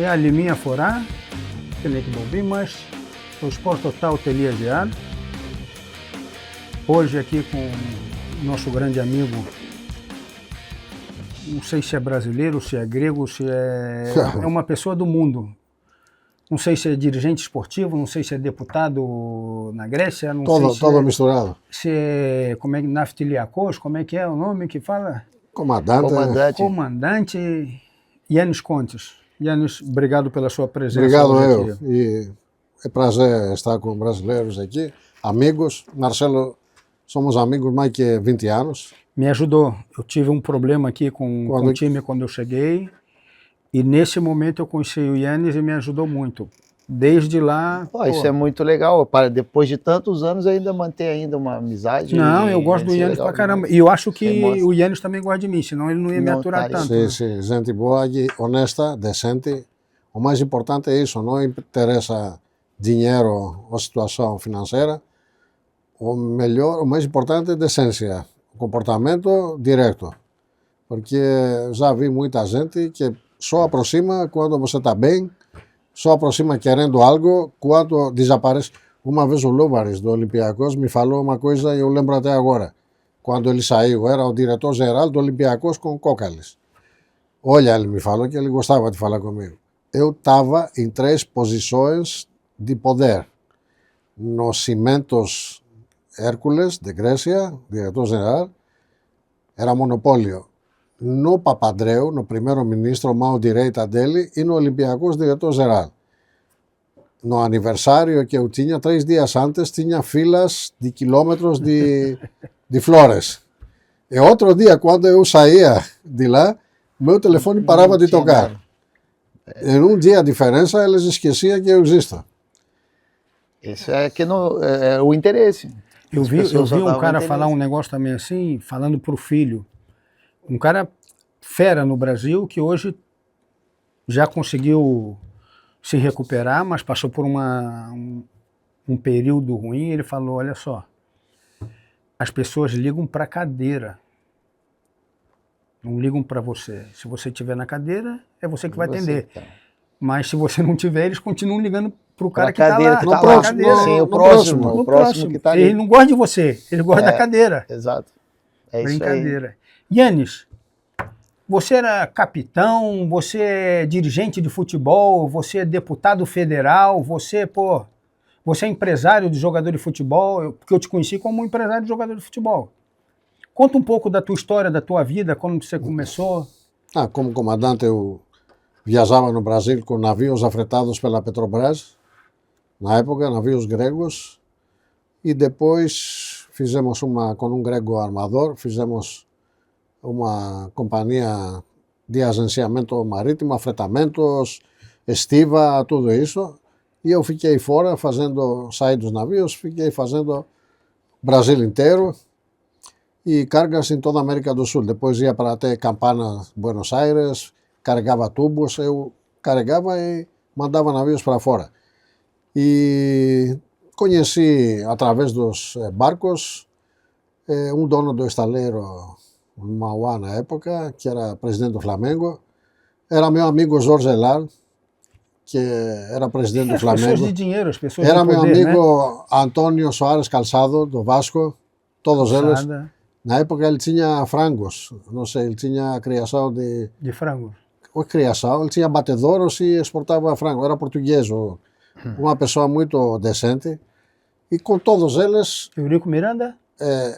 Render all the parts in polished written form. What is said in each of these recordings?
c'est a Liminha Forá, que nem que bom, mas o Esporte Total teria já. Hoje aqui com o nosso grande amigo, não sei se é brasileiro, se é grego, se é uma pessoa do mundo. Não sei se é dirigente esportivo, não sei se é deputado na Grécia, não sei se todo misturado. Se é, como é que Naftiliakos, como é que é o nome que fala? Comandante Yanis Contes. Yanis, obrigado pela sua presença. Obrigado hoje eu. E é prazer estar com brasileiros aqui, amigos. Marcelo, somos amigos mais que 20 anos. Me ajudou. Eu tive um problema aqui com o time quando eu cheguei. E nesse momento eu conheci o Yanis e me ajudou muito. Desde lá... Isso é muito legal. Depois de tantos anos ainda manter ainda uma amizade. Não, eu gosto do Yanis pra caramba. E eu acho que o Yanis também gosta de mim, senão ele não ia me aturar tanto. Sim, sim. Gente boa, honesta, decente. O mais importante é isso. Não interessa dinheiro ou situação financeira. O mais importante é decência. Comportamento direto. Porque já vi muita gente que só aproxima quando você está bem, só aproxima querendo algo quando desaparece. Uma vez o Lubares do Olympiacos me falou uma coisa e eu lembro até agora. Quando ele saiu, era o diretor-geral do Olympiacos com Cócalis. Olha, ele me falou que ele gostava de falar comigo. Eu estava em 3 posições de poder. Nos Cimentos Hércules, de Grécia, diretor-geral, era monopólio. No Papandreou, no primeiro-ministro, mão direita dele, e no Olympiacos, diretor-geral. No aniversário que eu tinha, 3 dias antes, tinha filas de quilômetros de flores. E outro dia, quando eu saía de lá, meu telefone parava de tocar. Em um dia a diferença, eles esqueciam que eu existo. Isso é que é o interesse. Eu vi um cara falar um negócio também assim, falando para o filho. Um cara fera no Brasil que hoje já conseguiu se recuperar, mas passou por um período ruim. Ele falou, olha só, as pessoas ligam para a cadeira, não ligam para você. Se você estiver na cadeira, é você que vai atender. Tá. Mas se você não tiver, eles continuam ligando para o cara que está lá. No próximo, sim, o próximo que está ali. Ele não gosta de você, ele gosta da cadeira. Exato. É brincadeira. Isso aí. Yanis, você era capitão, você é dirigente de futebol, você é deputado federal, você é empresário de jogador de futebol, porque eu te conheci como empresário de jogador de futebol. Conta um pouco da tua história, da tua vida, quando você começou. Como comandante eu viajava no Brasil com navios afretados pela Petrobras, na época, navios gregos, e depois fizemos com um grego armador, fizemos uma companhia de agenciamento marítimo, afretamentos, estiva, tudo isso. E eu fiquei fora saí dos navios, fiquei fazendo Brasil inteiro e cargas em toda a América do Sul. Depois ia para até Campana, Buenos Aires, carregava tubos, eu carregava e mandava navios para fora. E conheci, através dos barcos, um dono do estaleiro Mauá na época, que era presidente do Flamengo. Era meu amigo Jorge Elar, que era presidente do Flamengo. As pessoas de dinheiro, as pessoas era de poder, meu amigo Antônio Soares Calçado, do Vasco, todos eles. Na época ele tinha frangos, não sei, ele tinha criação de frangos. Criação, ele tinha batedouros e exportava frango, era português, uma pessoa muito decente. E com todos eles... Eurico Miranda?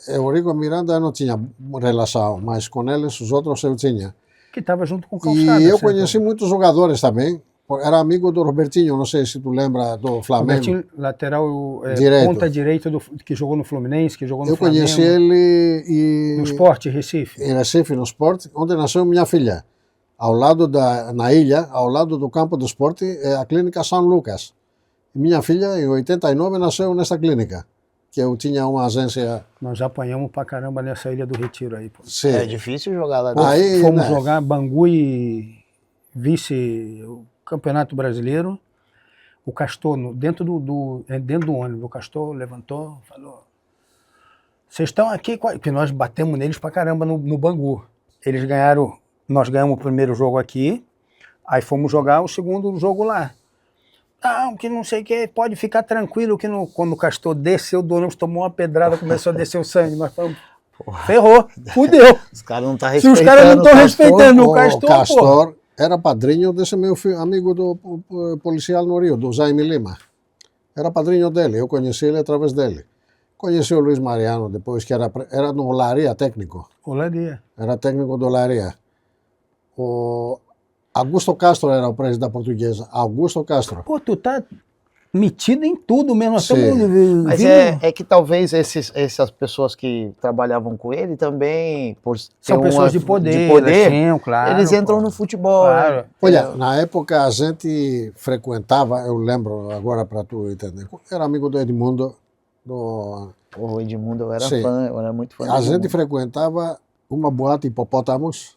Eurico Miranda eu não tinha relação, mas com eles, os outros eu tinha. Que estava junto com o Calçada. E eu conheci muitos jogadores também. Era amigo do Robertinho, não sei se tu lembra do Flamengo. Robertinho, lateral, ponta direita, que jogou no Fluminense, que jogou no Flamengo. Eu conheci ele no Sport, Recife. Em Recife, no Sport, onde nasceu minha filha. Na ilha, ao lado do campo do Sport, é a clínica São Lucas. E minha filha, em 89, nasceu nessa clínica, que eu tinha uma agência... Nós apanhamos pra caramba nessa Ilha do Retiro aí. Sim. É difícil jogar lá. Aí, fomos jogar Bangu e vice o Campeonato Brasileiro. O Castor, dentro do ônibus, o Castor levantou, falou: vocês estão aqui, porque nós batemos neles pra caramba no Bangu. Eles ganharam, nós ganhamos o primeiro jogo aqui, Aí fomos jogar o segundo jogo lá. Não, que não sei o que, pode ficar tranquilo que quando o Castor desceu do ônibus, tomou uma pedrada, começou a descer o sangue. Nós falamos, ferrou, fudeu. Os caras não estão Se os caras não estão respeitando o Castor era padrinho desse meu amigo do policial no Rio, do Jaime Lima. Era padrinho dele, eu conheci ele através dele. Conheci o Luiz Mariano depois, que era no Olaria técnico. Olaria. Era técnico do Olaria. O Augusto Castro era o presidente da Portuguesa. Augusto Castro. Pô, tu tá metido em tudo mesmo. Mas é que talvez essas pessoas que trabalhavam com ele também, por são pessoas de poder, sim, claro, eles entram no futebol. Claro. Né? Olha, na época a gente frequentava, eu lembro agora para tu entender, era amigo do Edmundo. O Edmundo, eu era sim, fã, eu era muito fã. A gente frequentava uma boate Hipopótamos,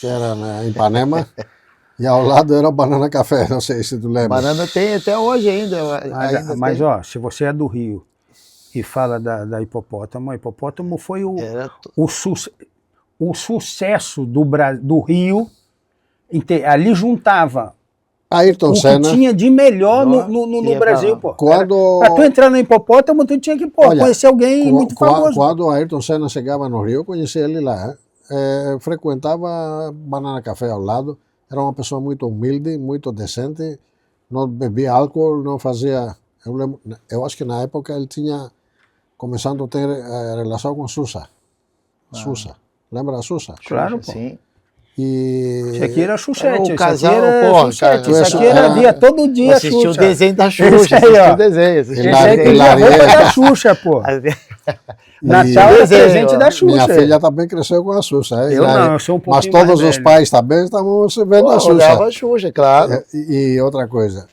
que era em Ipanema, e ao lado era o Banana Café, não sei se tu lembra. Banana tem até hoje ainda. Mas ó, se você é do Rio e fala da Hipopótamo, a Hipopótamo foi o sucesso do Rio, ali juntava Ayrton Senna. Que tinha de melhor no Brasil, pô. Pra tu entrar na Hipopótamo, tu tinha que conhecer alguém muito famoso. Quando o Ayrton Senna chegava no Rio, eu conheci ele lá. Frequentava Banana Café ao lado. Era uma pessoa muito humilde, muito decente. Não bebia álcool, não fazia... Eu acho que na época ele tinha começando a ter relação com Susa. Susa. Lembra da Susa? Claro, pô. Sim. Isso aqui era Xuxete, o casal, pô, isso aqui era via todo dia Xuxa. Assistiu o desenho da Xuxa, assistiu o desenho. Da Xuxa, pô. Natal é presente da Xuxa. Minha filha também cresceu com a Xuxa. Eu não, eu sou um pouquinho mas todos os pais também estavam vendo a Xuxa. Olhava a Xuxa, claro. E outra coisa,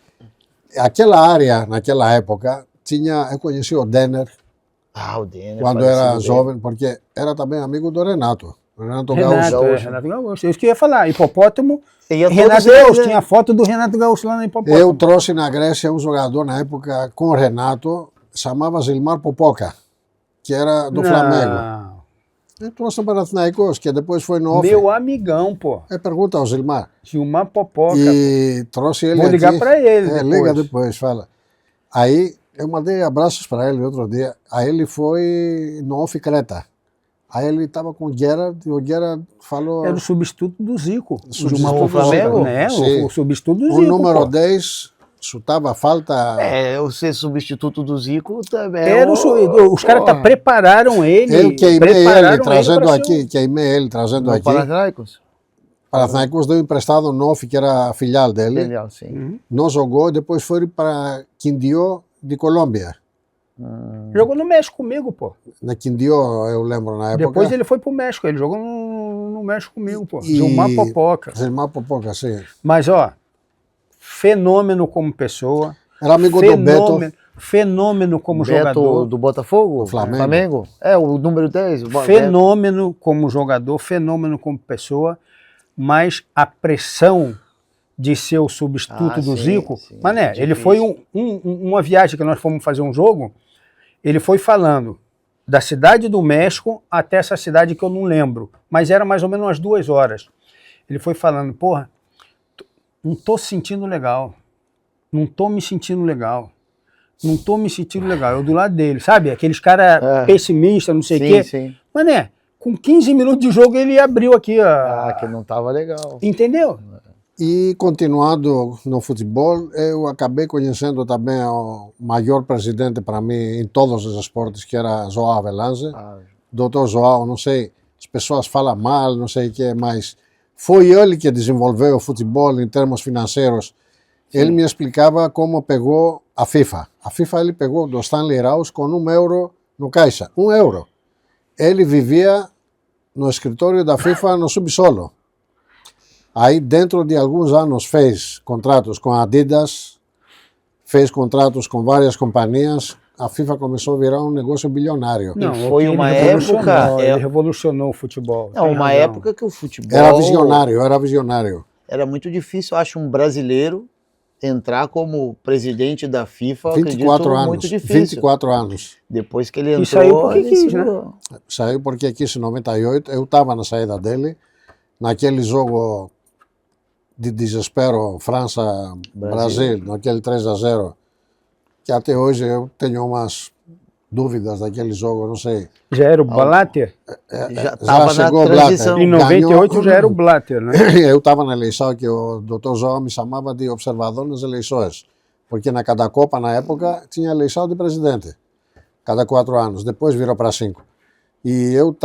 aquela área, naquela época, eu conheci o Denner. O Denner. Quando era jovem, porque era também amigo do Renato. Renato Gaúcho. Renato Gaúcho. Isso que eu ia falar, Hipopótamo, Renato Gaúcho, tinha foto do Renato Gaúcho lá na Hipopótamo. Eu trouxe na Grécia um jogador na época com o Renato, chamava Gilmar Popoca, que era do Flamengo. Eu trouxe o Panathinaikos, que depois foi no Ofre. Meu amigão, pô. Pergunta ao Gilmar. Gilmar Popoca. E trouxe ele Vou ligar aqui. Pra ele depois. Liga depois, fala. Aí eu mandei abraços para ele outro dia. Aí ele foi no Ofre Creta. Aí ele estava com o Gerard e o Gerard falou... Era o substituto do Zico. O Flamengo? Né? O substituto do Zico. O número 10 chutava falta... O ser substituto do Zico também. Os caras prepararam ele. Eu queimei ele trazendo aqui. Panathinaikos? Panathinaikos deu emprestado no Ofre, que era a filial dele. Filial, sim. Não jogou, depois foi para Quindio de Colômbia. Jogou no México comigo, pô. Na Quindio, eu lembro na época. Depois ele foi pro México, ele jogou no México comigo, pô. Gilmar Popoca. Gilmar Popoca, sim. Mas, ó, fenômeno como pessoa. Era amigo do Beto. Fenômeno como jogador. Do Botafogo? Flamengo. O número 10. Fenômeno como jogador, fenômeno como pessoa, mas a pressão de ser o substituto do Zico. Mas, né, ele foi uma viagem que nós fomos fazer um jogo, ele foi falando da cidade do México até essa cidade que eu não lembro, mas era mais ou menos umas 2 horas. Ele foi falando, porra, não tô sentindo legal, não tô me sentindo legal, não tô me sentindo legal. Eu do lado dele, sabe? Aqueles caras pessimistas, não sei o quê. Sim. Mas, né, com 15 minutos de jogo ele abriu aqui. Que não tava legal. Entendeu? E continuando no futebol, eu acabei conhecendo também o maior presidente para mim em todos os esportes, que era João Avelange. Doutor João, não sei, as pessoas falam mal, não sei o que, mas foi ele que desenvolveu o futebol em termos financeiros. Sim. Ele me explicava como pegou a FIFA. A FIFA ele pegou do Stanley Rouse com €1 no caixa, €1. Ele vivia no escritório da FIFA no subsolo. Aí, dentro de alguns anos, fez contratos com a Adidas, fez contratos com várias companhias. A FIFA começou a virar um negócio bilionário. Não, foi uma época... Ele revolucionou o futebol. Não, uma época que o futebol... Era visionário. Era muito difícil, eu acho, um brasileiro entrar como presidente da FIFA. 24 anos. Muito difícil. 24 anos. Depois que ele entrou... E saiu porque quis, né? Saiu porque quis em 98. Eu estava na saída dele. Naquele jogo... de desespero França-Brasil, naquele 3-0, que até hoje eu tenho umas dúvidas daquele jogo, não sei. Já era o Blatter? Já estava na chegou o transição. Blatter. Em 98 já era o Blatter, né? Eu estava na eleição que o Dr. João me chamava de observador nas eleições, porque na cada Copa, na época, tinha eleição de presidente, cada 4 anos, depois virou para 5. E eu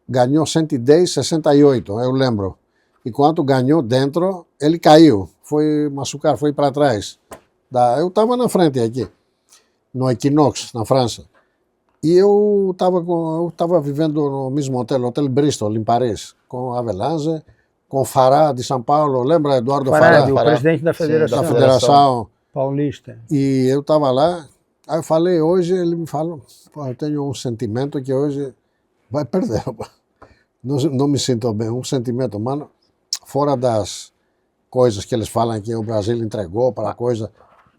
ganhou 110-68, eu lembro. E quando ganhou dentro, ele caiu, foi machucar, foi para trás. Eu estava na frente aqui, no Equinox, na França. E eu estava vivendo no mesmo hotel, Hotel Bristol, em Paris, com Avelange, com Fará de São Paulo, lembra Eduardo Fará? O presidente da Federação. Da Federação Paulista. E eu estava lá, aí eu falei, hoje ele me falou, eu tenho um sentimento que hoje vai perder. Não me sinto bem, um sentimento, mano, fora das coisas que eles falam que o Brasil entregou para a coisa.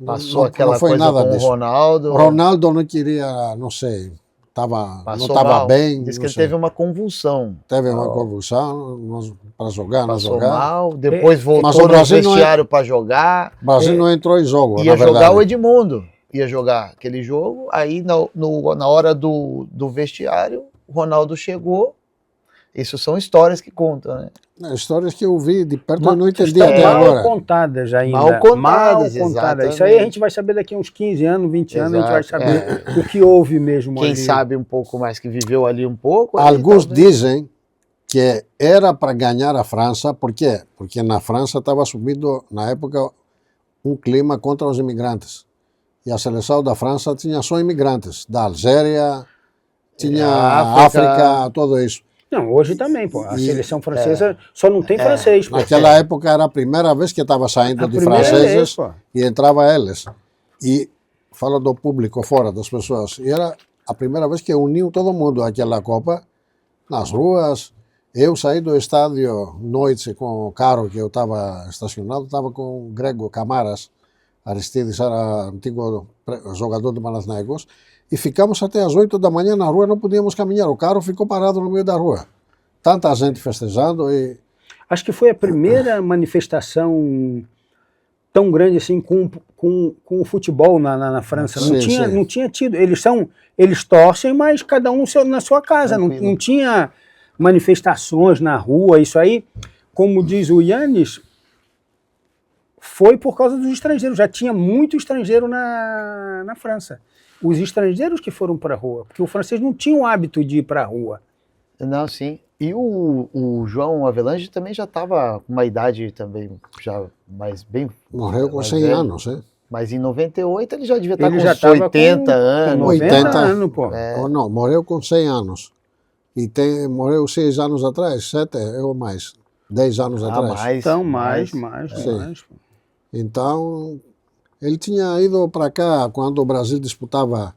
Passou aquela coisa nada com disso. O Ronaldo. O Ronaldo não queria, não sei, não estava bem. Diz que ele teve uma convulsão. Teve uma convulsão para jogar, não jogar. Mal, depois voltou no vestiário para jogar. O Brasil não entrou em jogo, ia jogar o Edmundo. Ia jogar aquele jogo, aí na hora do vestiário, o Ronaldo chegou. Isso são histórias que contam, né? Histórias que eu vi de perto, eu não entendi até agora. Mal contadas ainda. Mal contadas. Isso aí a gente vai saber daqui a uns 15 anos, 20 anos, a gente vai saber o que houve mesmo. Quem sabe um pouco mais, que viveu ali um pouco. Alguns dizem que era para ganhar a França, por quê? Porque na França estava subindo, na época, um clima contra os imigrantes. E a seleção da França tinha só imigrantes, da Algéria, tinha África, tudo isso. Não, hoje também, pô. A seleção francesa só não tem francês, pô. Naquela época era a primeira vez que estava saindo de franceses e entrava eles. E falo do público fora, das pessoas. E era a primeira vez que uniu todo mundo aquela Copa, nas ruas. Eu saí do estádio noite com o carro que eu estava estacionado, estava com o Grego Camaras, Aristides era antigo jogador do Panathinaikos, e ficamos até às 8 da manhã na rua, não podíamos caminhar, o carro ficou parado no meio da rua. Tanta gente festejando e... Acho que foi a primeira manifestação tão grande assim com o futebol na França. Não tinha tido. Eles torcem, mas cada um na sua casa. Não tinha manifestações na rua, isso aí, como diz o Yannis, foi por causa dos estrangeiros. Já tinha muito estrangeiro na França. Os estrangeiros que foram para a rua, porque o francês não tinha o hábito de ir para a rua. Não, sim. E o João Avelange também já estava com uma idade também, já mais bem... Morreu com 100 anos, né? Mas em 98 ele já devia estar com 80 anos. 80 anos, pô. Não, morreu com 100 anos. E morreu 6 anos atrás, 7 ou mais. 10 anos atrás. Então, mais. Então, ele tinha ido para cá quando o Brasil disputava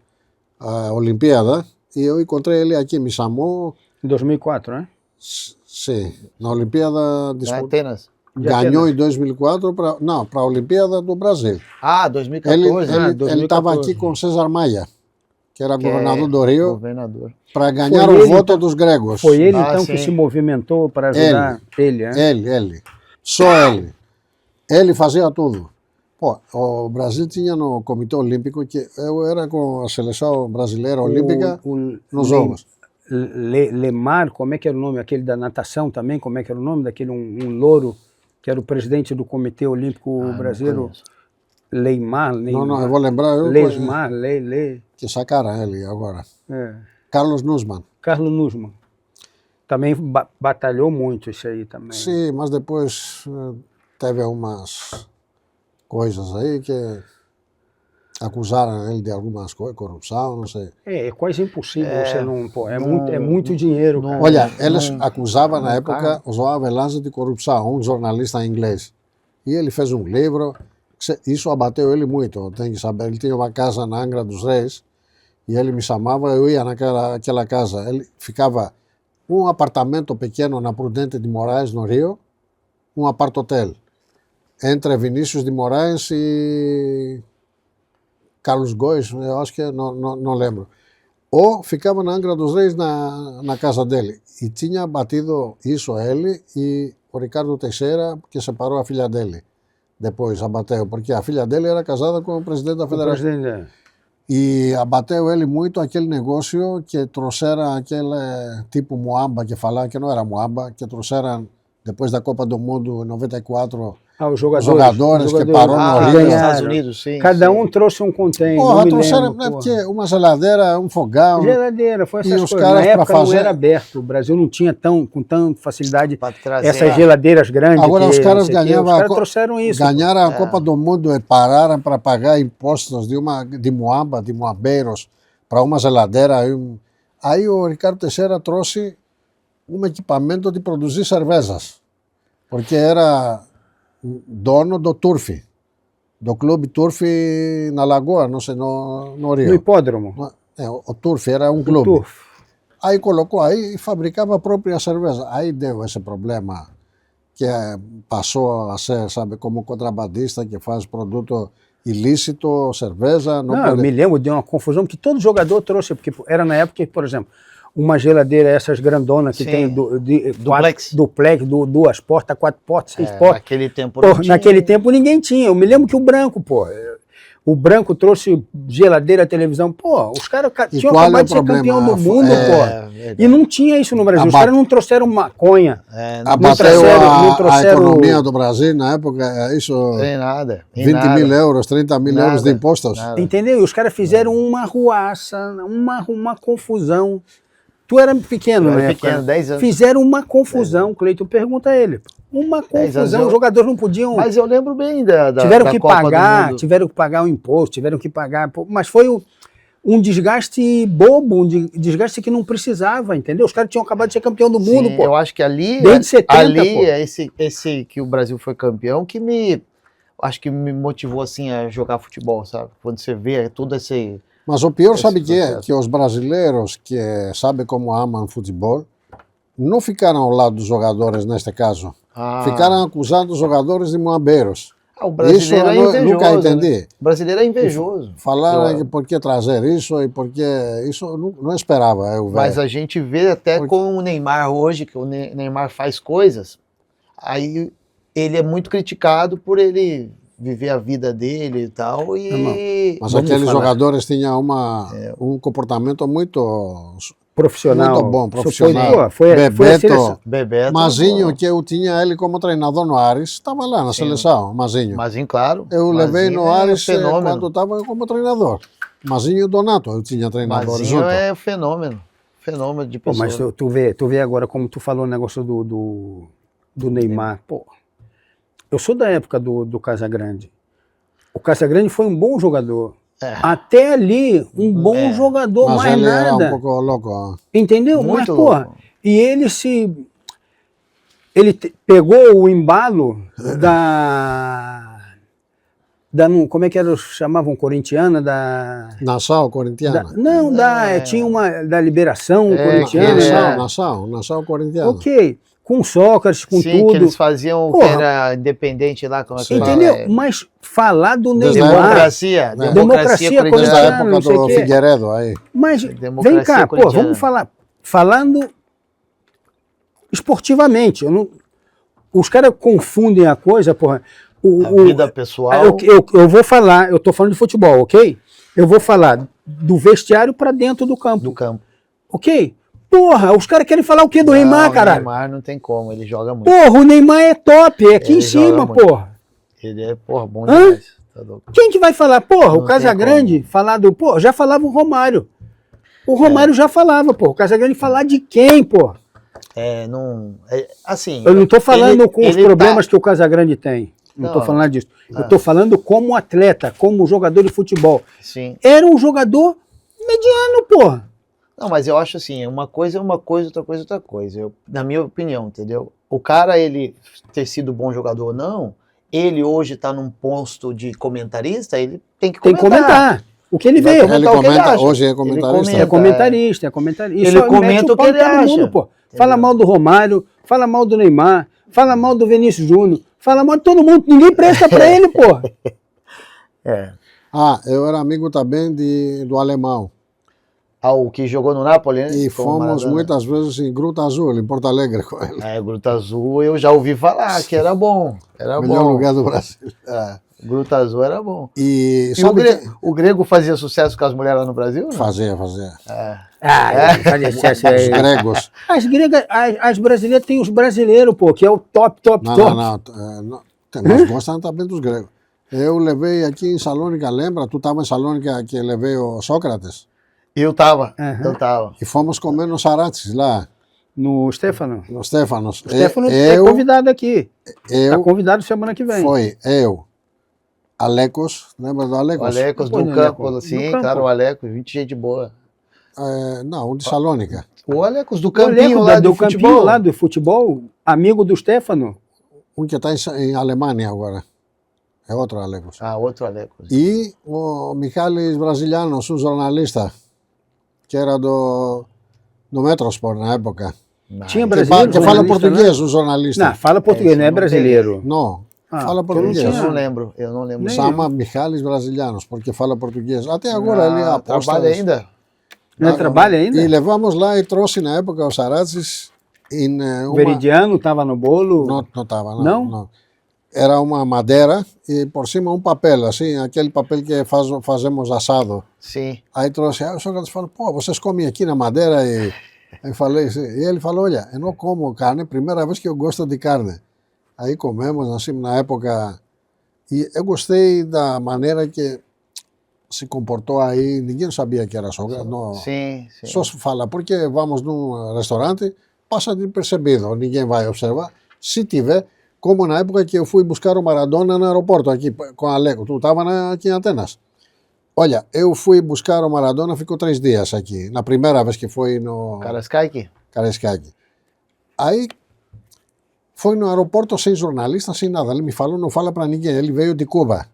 a Olimpíada e eu encontrei ele aqui, me chamou. Em 2004, né? Sim, na Olimpíada Atenas. Ganhou em 2004 para a Olimpíada do Brasil. 2014. Ele estava aqui com César Maia, que era governador do Rio, para ganhar foi o voto dos gregos. Foi ele então que se movimentou para ajudar ele, né? Ele. Só ele. Ele fazia tudo. Pô, o Brasil tinha no Comitê Olímpico, que eu era com a seleção brasileira olímpica nos Jogos. Lemar, como é que era o nome? Aquele da natação também, como é que era o nome? Daquele um louro, que era o presidente do Comitê Olímpico Brasileiro. Leimar. Não, eu vou lembrar. Lesmar, Que sacaram ele agora. Carlos Nussmann. Carlos Nussmann. Também batalhou muito isso aí também. Sim, mas depois teve umas coisas aí que acusaram ele de algumas coisas, corrupção, não sei. É quase impossível você não... Pô, é muito dinheiro. Cara. Olha, eles acusavam na época o João Avelange de corrupção, um jornalista inglês. E ele fez um livro, isso abateu ele muito, tem que saber. Ele tinha uma casa na Angra dos Reis e ele me chamava, eu ia naquela casa. Ele ficava um apartamento pequeno na Prudente de Moraes, no Rio, um apart-hotel, entre Vinícius de Moraes e Carlos Góes, eu acho que não lembro. Ou ficava na Angra dos Reis na casa dele. E tinha batido isso a ele e o Ricardo Teixeira, que separou a filha dele. Depois abateu, porque a filha dele era casada com o presidente da federação. E abateu ele muito aquele negócio que trouxeram aquele tipo Muamba, que falaram que não era Muamba, que trouxeram depois da Copa do Mundo em 94, os jogadores que parou no Rio. Nos Estados Unidos, sim. Cada um trouxe um container. Porra, trouxeram, porque uma geladeira, um fogão. Geladeira, foi essas os coisas. Caras Na época fazer... não era aberto. O Brasil não tinha com tanta facilidade essas a... geladeiras grandes. Agora os caras ganhavam. Os caras trouxeram isso. Ganharam a Copa do Mundo e pararam para pagar impostos de Muamba, de Muambeiros, para uma geladeira. Aí o Ricardo Teixeira trouxe um equipamento de produzir cervejas, porque era dono do Turf, do Clube Turf na Lagoa, não sei, no Rio. No hipódromo. O Turf era um clube. Aí colocou aí e fabricava a própria cerveja. Aí deu esse problema, que passou a ser, sabe, como contrabandista que faz produto ilícito, cerveja. Eu me lembro de uma confusão que todo jogador trouxe, porque era na época que, por exemplo, uma geladeira, essas grandonas que tem duplex, duas portas, 4 portas, 6 portas. Naquele tempo naquele tempo ninguém tinha. Eu me lembro que o branco, o branco trouxe geladeira, televisão. Os caras tinham acabado de ser campeão do mundo, E não tinha isso no Brasil. Os caras não trouxeram maconha. Abateu a economia do Brasil na época, isso... Tem nada. 20 mil euros, 30 mil euros de impostos. Nada. Entendeu? E os caras fizeram uma ruaça, uma confusão. Tu era pequeno, né? Pequeno, 10 anos. Fizeram uma confusão, Cleiton, pergunta a ele. Uma confusão, os jogadores não podiam... Mas eu lembro bem da tiveram que pagar o imposto, tiveram que pagar... Mas foi um desgaste bobo, um desgaste que não precisava, entendeu? Os caras tinham acabado de ser campeão do mundo, Eu acho que ali... Desde 70, esse que o Brasil foi campeão, que me motivou, assim, a jogar futebol, sabe? Quando você vê tudo esse... Mas o pior, sabe que é? Que os brasileiros que sabem como amam futebol não ficaram ao lado dos jogadores neste caso. Ficaram acusando os jogadores de muambeiros. O brasileiro isso eu nunca entendi. Né? O brasileiro é invejoso. Falaram que por que trazer isso e por que... Isso eu não esperava. Mas a gente vê até com o Neymar hoje, que o Neymar faz coisas, aí ele é muito criticado por ele... viver a vida dele e tal. Mas aqueles jogadores tinham um comportamento muito profissional. Muito bom, profissional. Bebeto. Mazinho, que eu tinha ele como treinador no Ares, estava lá na seleção, Mazinho. Mazinho, claro. Eu levei no Ares quando estava como treinador. Mazinho e Donato, eu tinha treinador Mazinho junto. É fenômeno de pessoa. Mas tu vê agora como tu falou o negócio do Neymar. Eu sou da época do Casagrande. O Casagrande foi um bom jogador. Até ali, um bom jogador, mas mais ele nada. Era um pouco louco. Entendeu? Muito louco. E ele pegou o embalo como é que eles chamavam? Corintiana? Nassau Corintiana. Tinha uma da Liberação Corintiana. Nassau Corintiana. Ok. Com Sócrates, com Sim, tudo. Que eles faziam que era independente lá, como é que entendeu? Mas falar do Neymar... Democracia corintiana, desde a época do Figueiredo aí. Mas vem cá, vamos falando esportivamente. Os caras confundem a coisa, a vida pessoal... Eu vou falar, eu tô falando de futebol, ok? Eu vou falar do vestiário para dentro do campo. Ok? Os caras querem falar o quê do Neymar, caralho? O Neymar não tem como, ele joga muito. O Neymar é top, é aqui em cima, Ele é, bom demais. Tá louco. Quem que vai falar? O Casagrande falar já falava o Romário. O Romário já falava, o Casagrande falar de quem, assim... Eu não tô falando com os problemas que o Casagrande tem. Não tô falando disso. Eu tô falando como atleta, como jogador de futebol. Sim. Era um jogador mediano, Não, mas eu acho assim, uma coisa é uma coisa, outra coisa é outra coisa. Na minha opinião, entendeu? O cara, ele ter sido bom jogador ou não, ele hoje tá num posto de comentarista, ele tem que comentar. O que ele vê. Hoje é comentarista. É comentarista. Ele comenta o que ele acha. Fala mal do Romário, fala mal do Neymar, fala mal do Vinícius Júnior, fala mal de todo mundo. Ninguém presta pra ele, eu era amigo também do alemão. O que jogou no Napoli, né? E Com o fomos Maradona. muitas vezes em Gruta Azul, em Porto Alegre com ele. Gruta Azul eu já ouvi falar que era bom. Era Melhor bom. lugar do Brasil. Gruta Azul era bom. E E sabe o Grego fazia sucesso com as mulheres lá no Brasil? Não? Fazia. Fazia sucesso Os aí. gregos. As gregas, as brasileiras têm os brasileiros, pô, que é o top. Não. Nós gostamos também dos gregos. Eu levei aqui em Salônica, lembra? Tu estava em Salônica que levei o Sócrates? Eu tava. E fomos comer no Sarates lá, No Stefano. no Stefanos. O Stefano é convidado aqui. Está Eu, convidado semana que vem. foi eu, Alecos, lembra do O Alecos? Alecos Pô, do né, campo, Alecos? sim, Do campo. claro, o Alecos, 20 gente boa. Não, de Salônica. O Alecos do O campinho Leco lá do do campinho futebol. lá do futebol, amigo do Stefano. Um que está em Alemanha agora. É outro Alecos. Outro Alecos. E o Michalis Brasilianos, um jornalista, que era do Metrosport na época. Tinha Que, brasileiro. que fala jornalista, português, um jornalista. Não, fala português, Esse não é eu não brasileiro. Não, fala Eu português. Eu tinha. não lembro. Nem Chama Michalis Brasilianos, porque fala português. Até agora ele aposta. Trabalha ainda? Não trabalha ainda? E levamos lá e trouxe na época os Sarates em O Veridiano estava no bolo? Não estava, Não? não. Era uma madeira e por cima um papel, assim, aquele papel que fazemos assado. Sim. Aí trouxe, aí o Sócrates falou, pô, vocês comem aqui na madeira? E aí falei, sim. E ele falou, olha, eu não como carne, primeira vez que eu gosto de carne. Aí comemos, assim, na época, e eu gostei da maneira que se comportou aí, ninguém sabia que era Sócrates, não, Sim. só se fala, porque vamos num restaurante, passa despercebido, ninguém vai observar, se tiver, como na época que eu fui buscar o Maradona no aeroporto, aqui com a Aleco, tu estava aqui em Atenas. Olha, eu fui buscar o Maradona, ficou 3 dias aqui, na primeira vez que foi no Karaiskaki? Karaiskaki. Aí foi no aeroporto sem jornalista, sem nada, ele me falou, não fala para ninguém, ele veio de Cuba.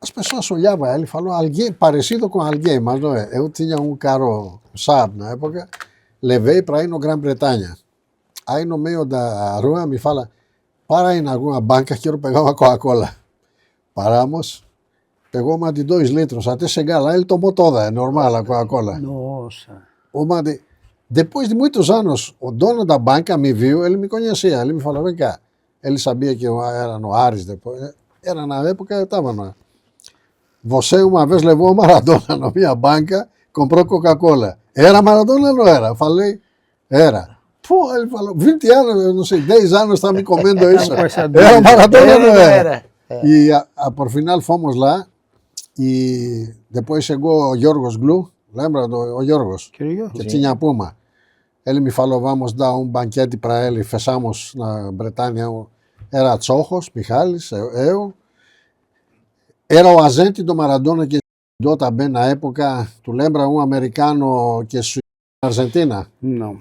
As pessoas olhavam, ele falou alguém parecido com alguém, mas não é. Eu tinha um carro Saab na época, levei para ir no Grã-Bretanha. Aí no meio da rua me fala, para aí em alguma banca, quero pegar uma Coca-Cola. Paramos, pegou uma de 2 litros, até chegar lá ele tomou toda, é normal a Coca-Cola. Nossa. Depois de muitos anos, o dono da banca me viu, ele me conhecia, ele me falou, vem cá. Ele sabia que eu era no Ares depois, era na época eu estava no... Você uma vez levou o Maradona na minha banca, comprou Coca-Cola. Era Maradona ou não era? Eu falei, era. Pô, ele falou, 20 anos, eu não sei, 10 anos está me comendo isso. Era Maradona ou não era? E por final fomos lá e depois chegou o Yorgos Glou, lembra do Yorgos? Que tinha a Puma. Ele me falou, vamos dar um banquete para ele, fechamos na Bretanha, era Tsóchos, Michalis, eu. Era o agente do Maradona que estudou também na época, tu lembra um americano que estudou na Argentina? Não.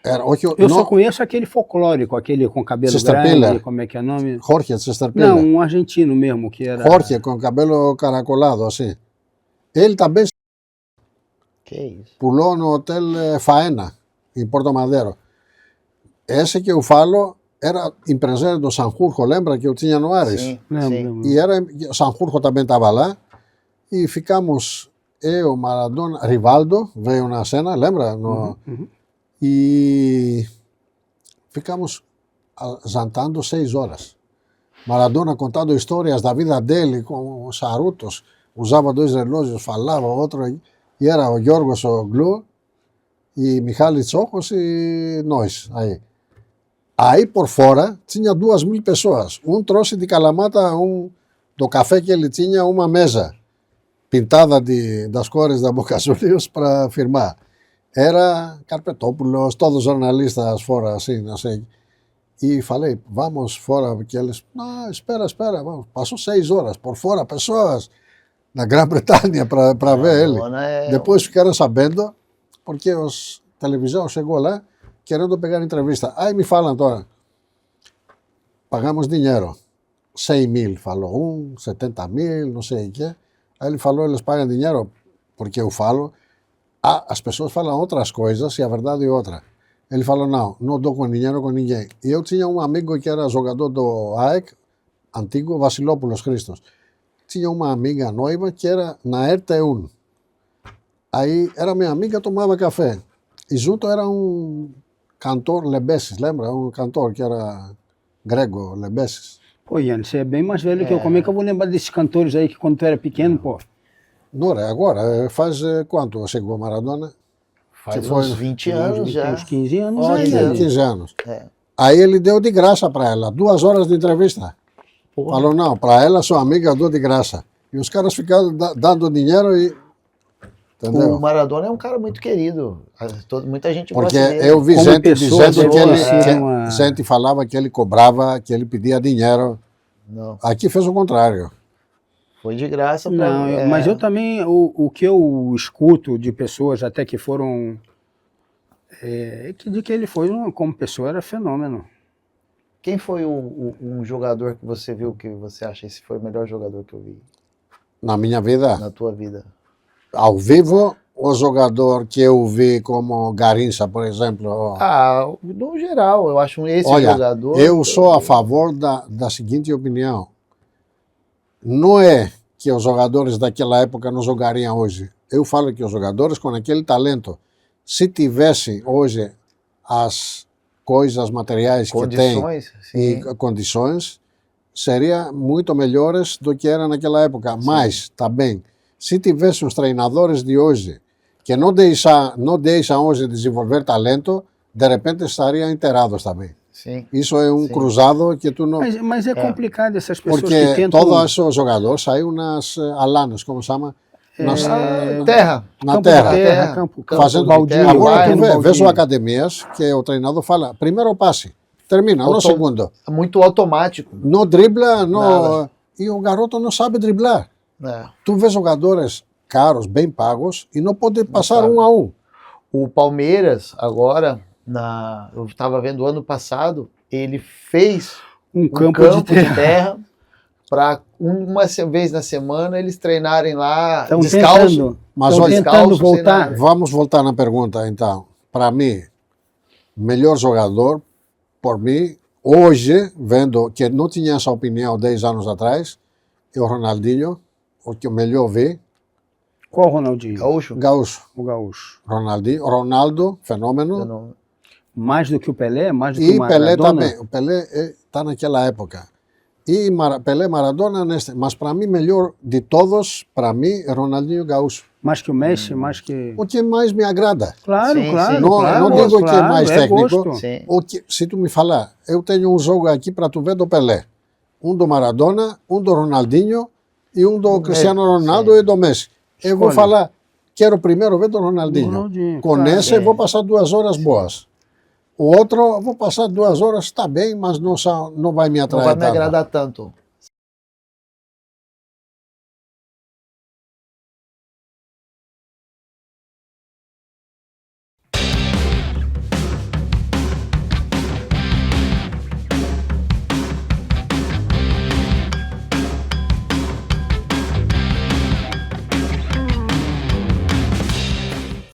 Era, Eu só conheço aquele folclórico, aquele com cabelo grande, como é que é o nome? Jorge Chesterpiller. Não, um argentino mesmo, que era... Jorge, com cabelo caracolado, assim. Ele também pulou no Hotel Faena, em Porto Madeiro. Esse que eu falo era empresário do Sanjurjo, lembra que eu tinha no Ares? Sim. E era, Sanjurjo também estava lá. E ficamos, eu, Maradona, Rivaldo veio na cena, lembra? E ficamos jantando 6 horas. Maradona contando histórias da vida dele com os charutos, usava 2 relógios, falava outro, e era o Yorgos Glou e Michalis Tsóchos e nós aí. Aí por fora tinha 2.000 pessoas. Um trouxe de Kalamata do café que ele tinha uma mesa pintada das cores da Boca Juniors para firmar. Era Carpetópolis, todos os jornalistas fora, assim, não sei. E falei, vamos fora, porque eles, não, espera, vamos. Passou 6 horas por fora, pessoas na Grã-Bretanha para ver ele. Depois ficaram sabendo, porque a televisão chegou lá, querendo pegar entrevista. Aí me falam, então, pagamos dinheiro, 100.000, falou 70.000, não sei o quê. Aí ele falou, eles pagam dinheiro, porque eu falo, as pessoas falam outras coisas e a verdade é outra. Ele falou, não dou com dinheiro com ninguém. E eu tinha um amigo que era jogador do AEK, antigo Vasilopoulos Christos. Tinha uma amiga noiva que era na RT1, Aí era minha amiga, tomava café. E junto era um cantor, Lebessis, lembra? Um cantor que era grego, Lebessis. Pô, Ian, você é bem mais velho que eu. Como é que eu vou lembrar desses cantores aí que quando tu era pequeno, pô? Não era agora, faz quanto chegou Maradona? Faz Que foi uns 20 anos já. Uns 15 anos Olha, aí, né? 15 anos. É. Aí ele deu de graça para ela, 2 horas de entrevista. Porra. Falou, não, para ela, sua amiga, eu dou de graça. E os caras ficaram dando dinheiro e... Entendeu? O Maradona é um cara muito querido. Muita gente Porque gosta dele. eu vi Como gente pessoa, dizendo que deve ele... ser uma- Gente falava que ele cobrava, que ele pedia dinheiro. Não, Aqui fez o contrário. foi de graça. Não, mas eu também, o que eu escuto de pessoas até que foram, de que ele foi, como pessoa, era fenômeno. Quem foi um jogador que você viu que você acha esse foi o melhor jogador que eu vi Na minha vida, na tua vida? ao vivo, o jogador que eu vi como Garincha, por exemplo. No geral, eu acho esse Olha, jogador... eu sou a favor da seguinte opinião. Não é que os jogadores daquela época não jogariam hoje. Eu falo que os jogadores com aquele talento, se tivessem hoje as coisas materiais que têm Condições, e sim. condições, seria muito melhores do que era naquela época. Mas, também, se tivesse os treinadores de hoje que não deixam hoje desenvolver talento, de repente estariam inteirados também. Sim. Isso é um Sim. cruzado que tu não... Mas é complicado essas pessoas que Porque tentam... todos os jogadores saíram nas alanas, como se chama? Nas, Terra. na campo terra. de terra, Terra, campo Fazendo baldio. Agora terreno tu vês baldio. academias que o treinador fala, primeiro passe, termina, no segundo. Muito automático. Não dribla, Nada. e o garoto não sabe driblar. É. Tu vês jogadores caros, bem pagos, e não pode passar sabe. 1 a 1. O Palmeiras, agora, eu estava vendo ano passado, ele fez Um um campo de terra. para uma vez na semana eles treinarem lá Estão descalço. tentando, Mas estão olha, tentando descalço, sem voltar. nada. Vamos voltar na pergunta, então. Para mim, melhor jogador, por mim, hoje, vendo que não tinha essa opinião 10 anos atrás, é o Ronaldinho, o que eu melhor vi. Qual Ronaldinho? Gaúcho. Gaúcho. O Gaúcho. Ronaldinho, Ronaldo, fenômeno. Eu não- Mais do que o Pelé? Mais do que E o Maradona? Pelé também. O Pelé está naquela época. E Pelé, Maradona, mas para mim, melhor de todos, para mim, é Ronaldinho Gaúcho. Mais que o Messi? Mais que... O que mais me agrada. Claro, Sim, claro. sim. Não- claro, não digo que é claro, mais técnico. gosto. Sim. Se tu me falar, eu tenho um jogo aqui para tu ver do Pelé. Um do Maradona, um do Ronaldinho e um do Cristiano Ronaldo sim. e do Messi. Eu vou Escolhe. falar, quero primeiro ver do Ronaldinho. Ronaldinho, Com claro. esse eu vou passar 2 horas boas. O outro, eu vou passar 2 horas, está bem, mas não vai me Não atrair vai me tanto. agradar tanto.